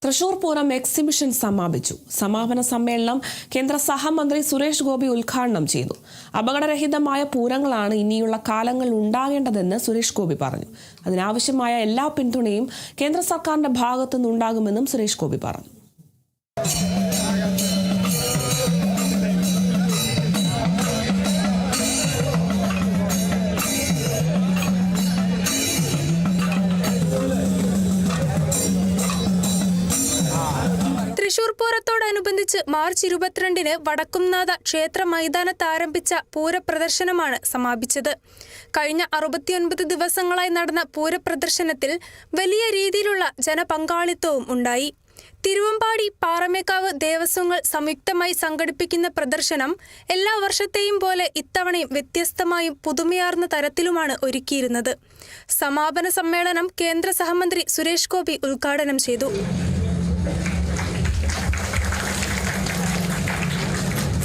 Thrissur Pooram exhibition സമാപിച്ചു. സമാപന സമ്മേളനം കേന്ദ്ര സഹമന്ത്രി സുരേഷ് ഗോപി ഉദ്ഘാടനം ചെയ്തു. അപകടരഹിതമായ പൂരങ്ങളാണ് ഇനിയുള്ള കാലങ്ങളിൽ ഉണ്ടാകേണ്ടതെന്ന് സുരേഷ് ഗോപി പറഞ്ഞു. അതിനാവശ്യമായ എല്ലാ പിന്തുണയും കേന്ദ്ര സർക്കാരിന്റെ ഭാഗത്തുനിന്നുണ്ടാകുമെന്നും സുരേഷ് ഗോപി പറഞ്ഞു. തൃശൂർ പൂരത്തോടനുബന്ധിച്ച് മാർച്ച് 22-ന് വടക്കുംനാഥ ക്ഷേത്ര മൈതാനത്ത് ആരംഭിച്ച പൂരപ്രദർശനമാണ് സമാപിച്ചത്. കഴിഞ്ഞ 69 ദിവസങ്ങളായി നടന്ന പൂരപ്രദർശനത്തിൽ വലിയ രീതിയിലുള്ള ജനപങ്കാളിത്തവും ഉണ്ടായി. തിരുവമ്പാടി പാറമേക്കാവ് ദേവസ്വങ്ങൾ സംയുക്തമായി സംഘടിപ്പിക്കുന്ന പ്രദർശനം എല്ലാ വർഷത്തെയും പോലെ ഇത്തവണയും വ്യത്യസ്തമായും പുതുമയാർന്ന തരത്തിലുമാണ് ഒരുക്കിയിരുന്നത്. സമാപന സമ്മേളനം കേന്ദ്ര സഹമന്ത്രി സുരേഷ് ഗോപി ഉദ്ഘാടനം ചെയ്തു.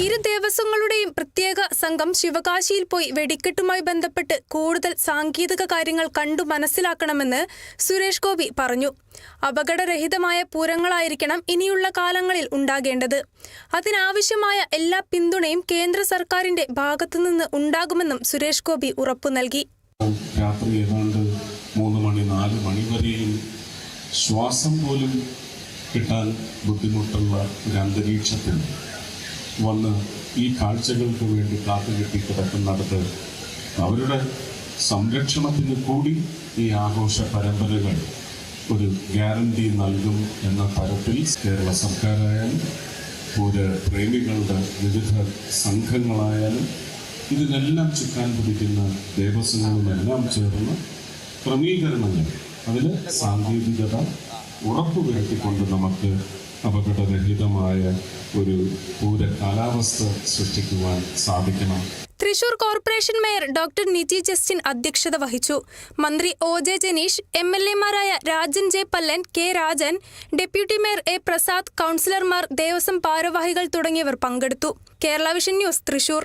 ഇരു ദേവസ്വങ്ങളുടെയും പ്രത്യേക സംഘം ശിവകാശിയിൽ പോയി വെടിക്കെട്ടുമായി ബന്ധപ്പെട്ട് കൂടുതൽ സാങ്കേതിക കാര്യങ്ങൾ കണ്ടു മനസ്സിലാക്കണമെന്ന് സുരേഷ് ഗോപി പറഞ്ഞു. അപകടരഹിതമായ പൂരങ്ങളായിരിക്കണം ഇനിയുള്ള കാലങ്ങളിൽ ഉണ്ടാകേണ്ടത്. അതിനാവശ്യമായ എല്ലാ പിന്തുണയും കേന്ദ്ര സർക്കാരിന്റെ ഭാഗത്തുനിന്ന് ഉണ്ടാകുമെന്നും സുരേഷ് ഗോപി ഉറപ്പു നൽകി. രാത്രി ഏതാണ്ട് 3 മണി 4 മണി വരെയും ശ്വാസം പോലും കിട്ടാൻ ബുദ്ധിമുട്ടുള്ള ഒരു അന്തരീക്ഷത്തിൽ വന്ന് ഈ കാഴ്ചകൾക്ക് വേണ്ടി കാത്തുകെട്ടി കിടക്കുന്നിടത്ത് അവരുടെ സംരക്ഷണത്തിന് കൂടി ഈ ആഘോഷ പരമ്പരകൾ ഒരു ഗ്യാരണ്ടി നൽകും എന്ന തരത്തിൽ കേരള സർക്കാരായാലും പൂരപ്രേമികളുടെ വിവിധ സംഘങ്ങളായാലും ഇതിനെല്ലാം ചുക്കാൻ പിടിക്കുന്ന ദേവസ്വങ്ങളുമെല്ലാം ചേർന്ന് ക്രമീകരണങ്ങൾ അതിൽ സാങ്കേതികത ഉറപ്പുവരുത്തിക്കൊണ്ട് നമുക്ക് അപകടരഹിതമായ ഒരു പൂര കാലാവസ്ഥ സൃഷ്ടിക്കുവാൻ സാധിക്കണം. Thrissur corporation mayor doctor Niji Justin അധ്യക്ഷത വഹിച്ചു. മന്ത്രി ഒ.ജെ. ജനീഷ്, എംഎൽഎമാരായ Rajan J Pallan, K Rajan, deputy mayor A Prasad, കൗൺസിലർമാർ, ദേവസ്വം ഭാരവാഹികൾ തുടങ്ങിയവർ പങ്കെടുത്തു. Kerala vision news, Thrissur.